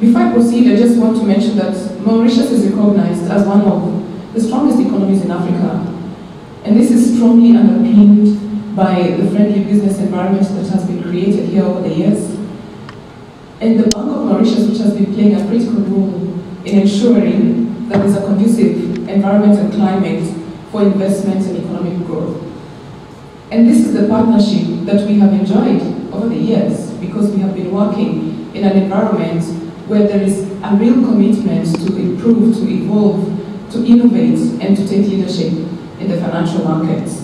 Before I proceed, I just want to mention that Mauritius is recognized as one of the strongest economies in Africa. And this is strongly underpinned by the friendly business environment that has been created here over the years. And the Bank of Mauritius, which has been playing a critical role in ensuring that there's a conducive environment and climate for investment and economic growth. And this is the partnership that we have enjoyed over the years because we have been working in an environment where there is a real commitment to improve, to evolve, to innovate, and to take leadership in the financial markets.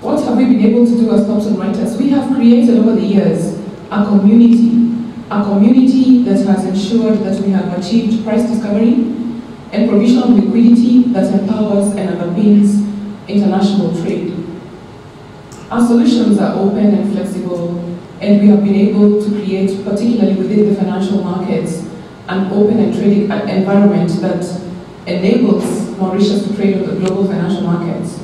What have we been able to do as Thomson Reuters? We have created over the years a community that has ensured that we have achieved price discovery and provision of liquidity that empowers and underpins international trade. Our solutions are open and flexible, and we have been able to create, particularly within the financial markets, an open and trading environment that enables Mauritius to trade on the global financial markets.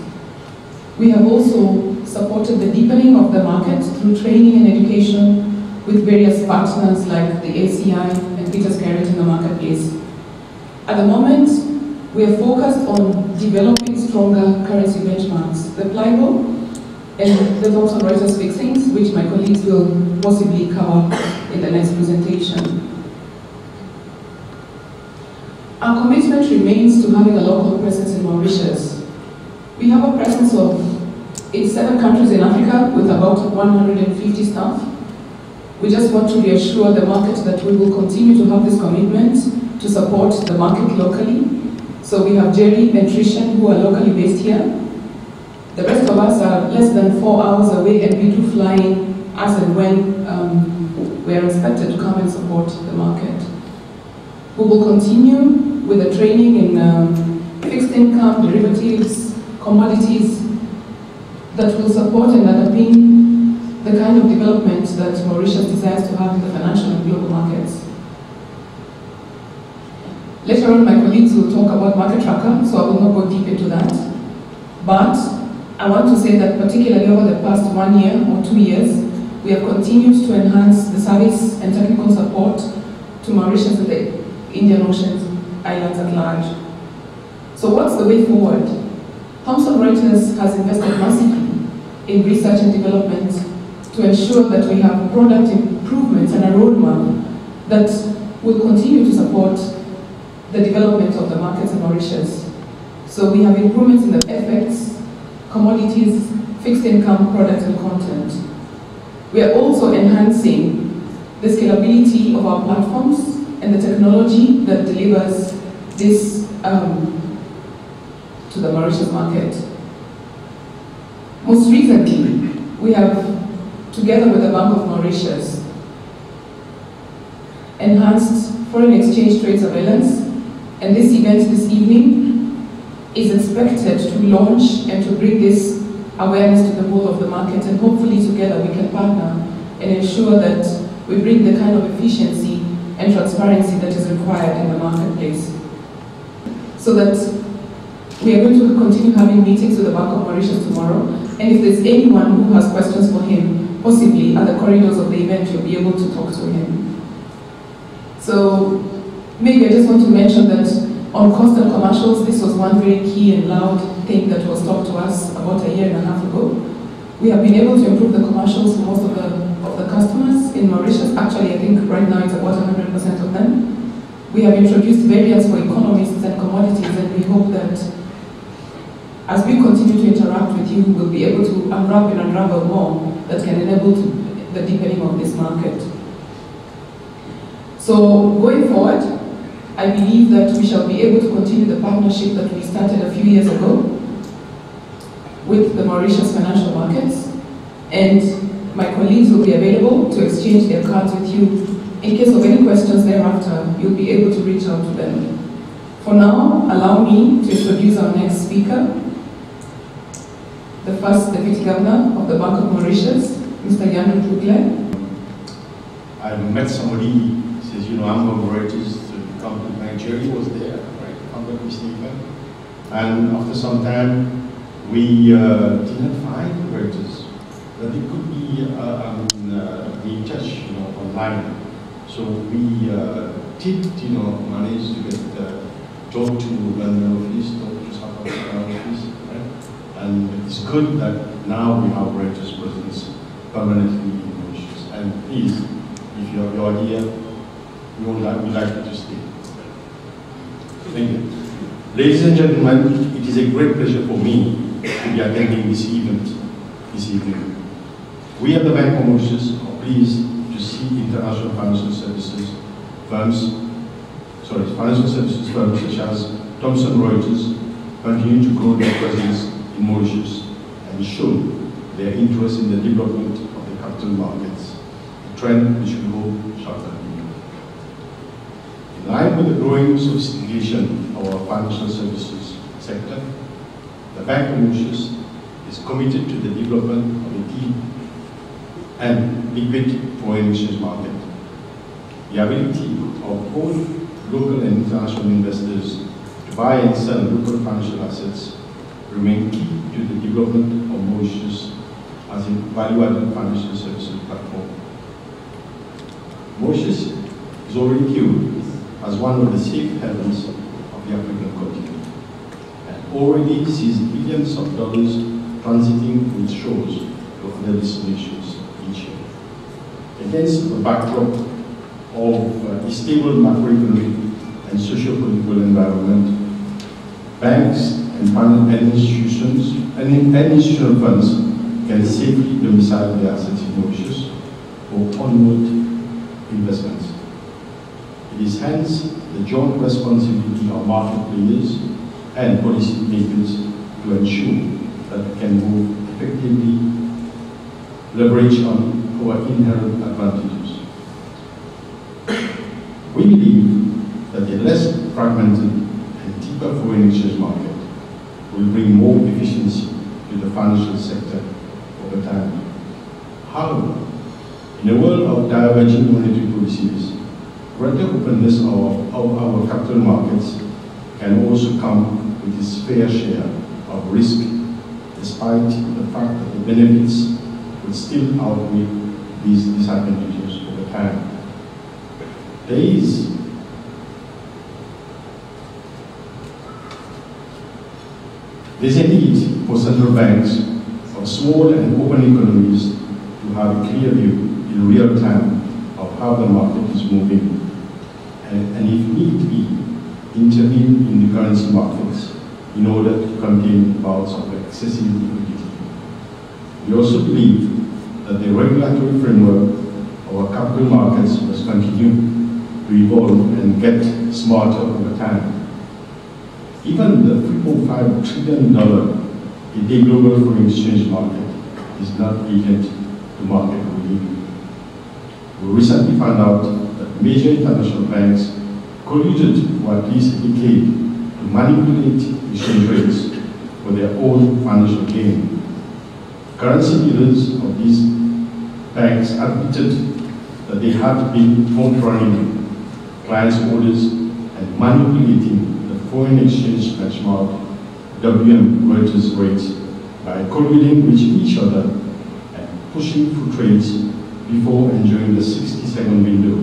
We have also supported the deepening of the market through training and education with various partners like the ACI and Peter's Garrett in the marketplace. At the moment, we are focused on developing stronger currency benchmarks, the PLIBOR and the Thomson Reuters fixings, which my colleagues will possibly cover in the next presentation. Our commitment remains to having a local presence in Mauritius. We have a presence in 7 countries in Africa with about 150 staff. We just want to reassure the market that we will continue to have this commitment to support the market locally. So we have Jerry and Trishan who are locally based here. The rest of us are less than 4 hours away, and we do fly as and when we are expected to come and support the market. We will continue with the training in fixed income, derivatives, commodities that will support and underpin the kind of development that Mauritius desires to have in the financial and global markets. Later on, my colleagues will talk about Market Tracker, so I will not go deep into that. But I want to say that particularly over the past 1 year or 2 years, we have continued to enhance the service and technical support to Mauritius and the Indian Ocean islands at large. So what's the way forward? Thomson Reuters has invested massively in research and development to ensure that we have product improvements and a roadmap that will continue to support the development of the markets in Mauritius. So we have improvements in the FX, commodities, fixed income, products and content. We are also enhancing the scalability of our platforms and the technology that delivers this to the Mauritius market. Most recently, we have, together with the Bank of Mauritius, enhanced foreign exchange trade surveillance, and this event this evening is expected to launch and to bring this awareness to the whole of the market, and hopefully together we can partner and ensure that we bring the kind of efficiency and transparency that is required in the marketplace. So that we are going to continue having meetings with the Bank of Mauritius tomorrow, and if there's anyone who has questions for him, possibly at the corridors of the event, you'll be able to talk to him. So maybe I just want to mention that on cost and commercials, this was one very key and loud thing that was talked to us about 1.5 years ago. We have been able to improve the commercials for most of the customers in Mauritius. Actually, I think right now it's about 100% of them. We have introduced variants for economists and commodities, and we hope that as we continue to interact with you, we'll be able to unwrap and unravel more that can enable the deepening of this market. So going forward, I believe that we shall be able to continue the partnership that we started a few years ago with the Mauritius financial markets, and my colleagues will be available to exchange their cards with you. In case of any questions thereafter, you'll be able to reach out to them. For now, allow me to introduce our next speaker, the first Deputy Governor of the Bank of Mauritius, Mr. Yann Rugle. I met somebody who says, you know, I'm from Reuters to come to Nigeria, was there, right, if I'm not mistaken. And after some time, we didn't find Reuters. That it could be the time. So we did, manage to get talk to London office, talk to South Africa office, right? And it's good that now we have Reuters presence permanently in Mauritius. And please, if you're here, we'd like you to stay. Thank you. Ladies and gentlemen, it is a great pleasure for me to be attending this event this evening. We at the Bank of Mauritius are pleased to see international financial services firms such as Thomson Reuters continue to grow their presence in Mauritius and show their interest in the development of the capital markets, a trend which we hope shall continue. In line with the growing sophistication of our financial services sector, the Bank of Mauritius is committed to the development of a deep and liquid foreign exchange market. The ability of both local and international investors to buy and sell local financial assets remain key to the development of Mauritius as a value-added financial services platform. Mauritius is already viewed as one of the safe havens of the African continent and already sees billions of dollars transiting its shores to other destinations each year. Against the backdrop of a stable macroeconomic and socio-political environment, banks and institutional funds can safely domicile their assets in Mauritius for onward investments. It is hence the joint responsibility of market players and policy makers to ensure that we can move effectively leverage on our inherent advantages. We believe that a less fragmented and deeper foreign exchange market will bring more efficiency to the financial sector over time. However, in a world of diverging monetary policies, greater openness of our capital markets can also come with its fair share of risk, despite the fact that the benefits would still outweigh these disadvantages over time. There's a need for central banks of small and open economies to have a clear view in real time of how the market is moving and if need be, intervene in the currency markets in order to contain bouts of excessive liquidity. We also believe that the regulatory framework of our capital markets must continue to evolve and get smarter over time. Even the $3.5 trillion a day global foreign exchange market is not alien to market behavior. We recently found out that major international banks colluded for at least a decade to manipulate exchange rates for their own financial gain. Currency dealers of these banks admitted that they had been front-running clients' orders and manipulating the foreign exchange benchmark WM Reuters rates by colluding with each other and pushing for trades before enjoying the 60-second window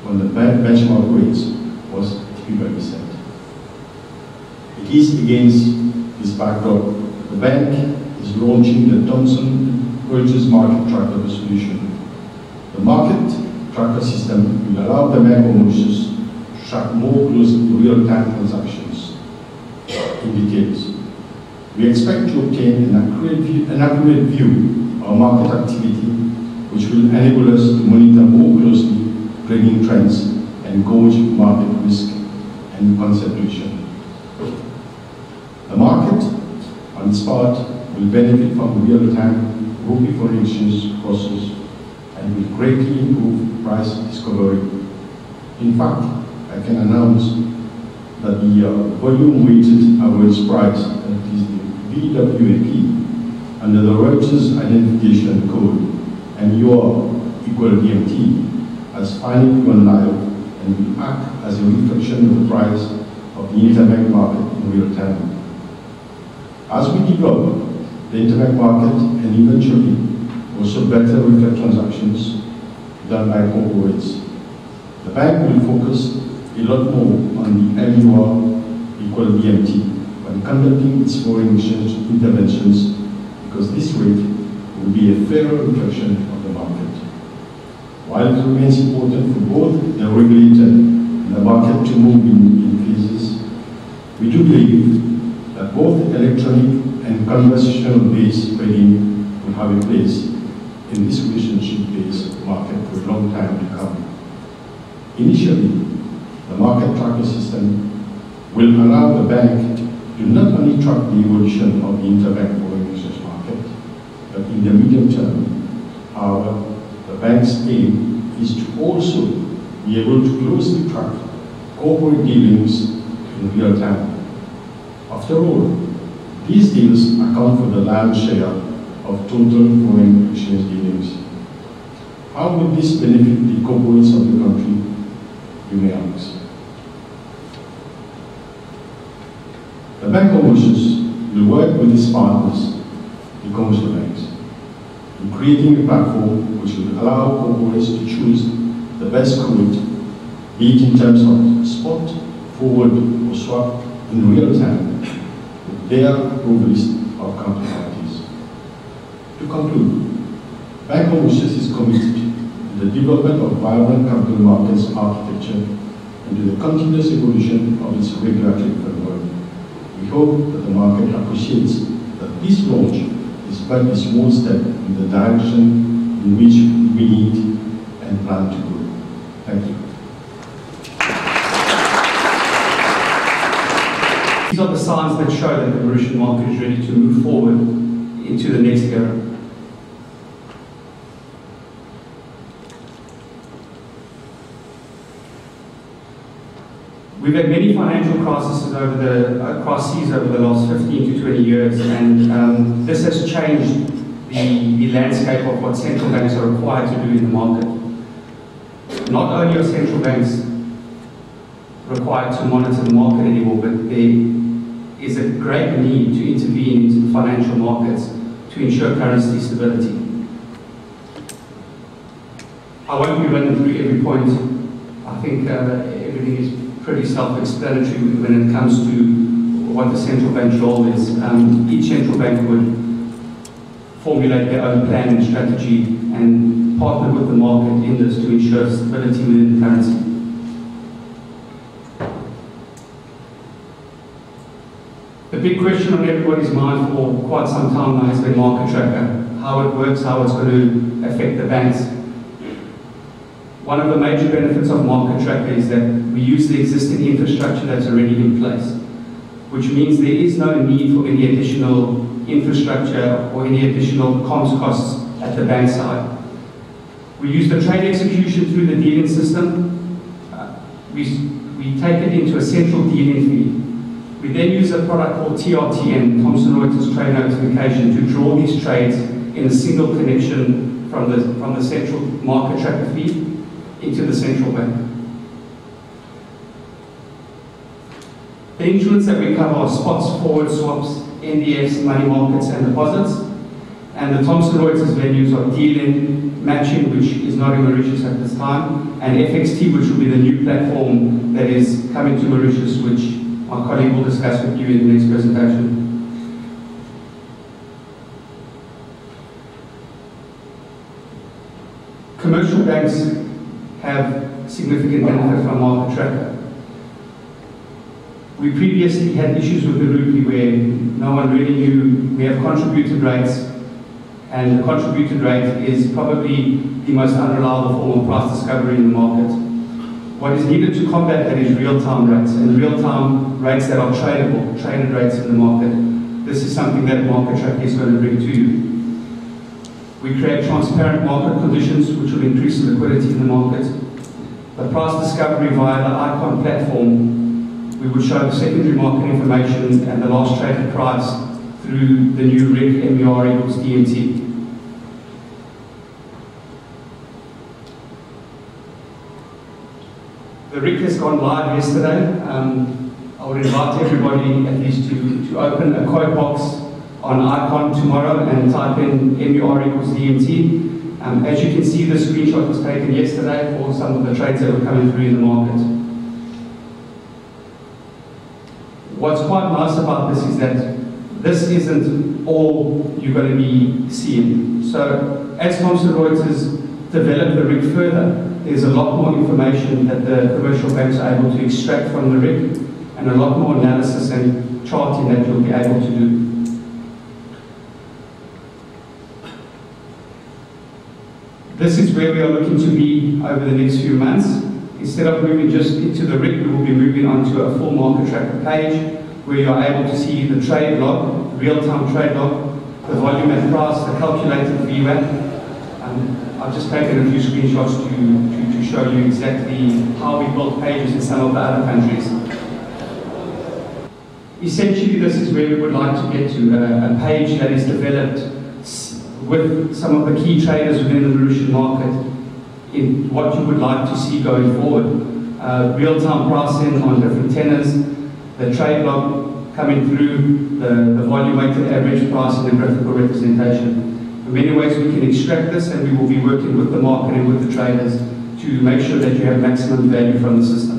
when the benchmark rates was typically set. It is against this backdrop the bank is launching the Thomson Reuters Market Tracker solution. The market tracker system will allow the Bank of Mauritius to track more closely real-time transactions in details. We expect to obtain an accurate view of market activity, which will enable us to monitor more closely trading trends and gauge market risk and concentration. The market, on its part, will benefit from real-time rupee foreign exchange process and will greatly improve price discovery. In fact, I can announce that the volume-weighted average price, that is the VWAP, under the Reuters identification code and your equal DMT, has finally gone live and will act as a reflection of the price of the interbank market in real time. As we develop the interbank market and eventually also better reflect transactions, done by corporates. The bank will focus a lot more on the MUR equal BMT when conducting its foreign exchange interventions, because this rate will be a fairer reflection of the market. While it remains important for both the regulator and the market to move in phases, we do believe that both electronic and conversational-based trading will have a place in this relationship-based market for a long time to come. Initially, the market tracker system will allow the bank to not only track the evolution of the interbank foreign exchange market, but in the medium term, however, the bank's aim is to also be able to closely track corporate dealings in real time. After all, these deals account for the lion's share of total foreign exchange dealings. How will this benefit the corporates of the country, you may ask? The Bank of Mauritius will work with its partners, the commercial banks, in creating a platform which will allow corporates to choose the best quote, be it in terms of spot, forward, or swap in real time, with their approved list of counterparties. To conclude, Bank of Mauritius is committed to the development of vibrant capital markets architecture and to the continuous evolution of its regulatory framework. We hope that the market appreciates that this launch is but a small step in the direction in which we need and plan to go. Thank you. These are the signs that show that the Mauritian market is ready to move forward into the next era. We've had many financial crises over the last 15 to 20 years, and this has changed the landscape of what central banks are required to do in the market. Not only are central banks required to monitor the market anymore, but there is a great need to intervene into the financial markets to ensure currency stability. I won't be running through every point. I think everything is pretty self-explanatory when it comes to what the central bank's role is. Each central bank would formulate their own plan and strategy and partner with the market in this to ensure stability within the currency. The big question on everybody's mind for quite some time now has been market tracker, how it works, how it's going to affect the banks. One of the major benefits of market tracker is that we use the existing infrastructure that's already in place, which means there is no need for any additional infrastructure or any additional comms costs at the bank side. We use the trade execution through the dealing system. We take it into a central dealing feed. We then use a product called TRTN, Thomson Reuters Trade Notification, to draw these trades in a single connection from the central market tracker feed into the central bank. The instruments that we cover are spots, forward swaps, NDFs, money markets, and deposits. And the Thomson Reuters venues are dealing, matching, which is not in Mauritius at this time, and FXT, which will be the new platform that is coming to Mauritius, which my colleague will discuss with you in the next presentation. Commercial banks have significant benefit from market tracker. We previously had issues with the rupee where no one really knew. We have contributed rates, and the contributed rate is probably the most unreliable form of price discovery in the market. What is needed to combat that is real-time rates, and real-time rates that are tradable, traded rates in the market. This is something that market tracker is going to bring to you. We create transparent market conditions which will increase liquidity in the market. The price discovery via the ICON platform, we would show the secondary market information and the last traded price through the new RIC MER equals DMT. The RIC has gone live yesterday. I would invite everybody at least to open a quote box on ICON tomorrow and type in MER equals DMT. As you can see, the screenshot was taken yesterday for some of the trades that were coming through in the market. What's quite nice about this is that this isn't all you're going to be seeing. So as Thomson Reuters develop the rig further, there's a lot more information that the commercial banks are able to extract from the rig, and a lot more analysis and charting that you'll be able to do. This is where we are looking to be over the next few months. Instead of moving just into the rig, we will be moving onto a full market tracker page where you are able to see the trade log, real-time trade log, the volume and price, the calculated VWAP. I've just taken a few screenshots to show you exactly how we build pages in some of the other countries. Essentially, this is where we would like to get to, a page that is developed with some of the key traders within the Mauritian market in what you would like to see going forward. Real-time pricing on different tenors, the trade log coming through, the volume-weighted average pricing and graphical representation. In many ways we can extract this, and we will be working with the market and with the traders to make sure that you have maximum value from the system.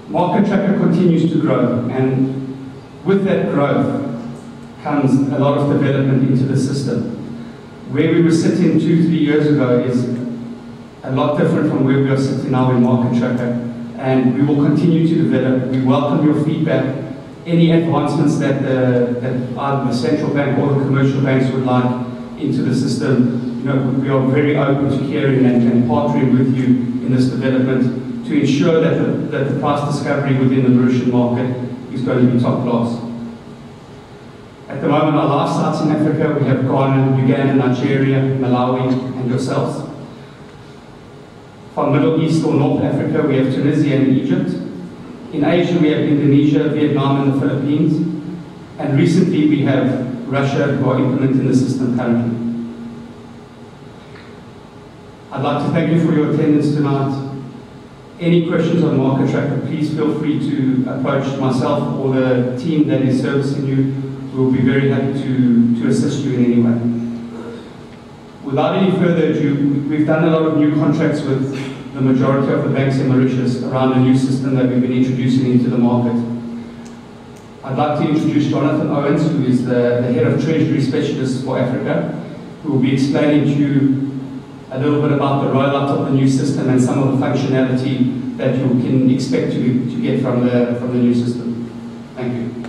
Market tracker continues to grow, and with that growth comes a lot of development into the system. Where we were sitting 2-3 years ago is a lot different from where we are sitting now in market tracker, and we will continue to develop. We welcome your feedback. Any advancements that either the central bank or the commercial banks would like into the system, we are very open to hearing and partnering with you in this development to ensure that the price discovery within the Mauritian market is going to be top class. At the moment, our live sites in Africa, we have Ghana, Uganda, Nigeria, Malawi, and yourselves. From Middle East or North Africa, we have Tunisia and Egypt. In Asia, we have Indonesia, Vietnam, and the Philippines. And recently, we have Russia, who are implementing the system currently. I'd like to thank you for your attendance tonight. Any questions on Market Tracker, please feel free to approach myself or the team that is servicing you. We'll be very happy to assist you in any way. Without any further ado, we've done a lot of new contracts with the majority of the banks in Mauritius around a new system that we've been introducing into the market. I'd like to introduce Jonathan Owens, who is the head of Treasury Specialists for Africa, who will be explaining to you a little bit about the rollout of the new system and some of the functionality that you can expect to get from the new system. Thank you.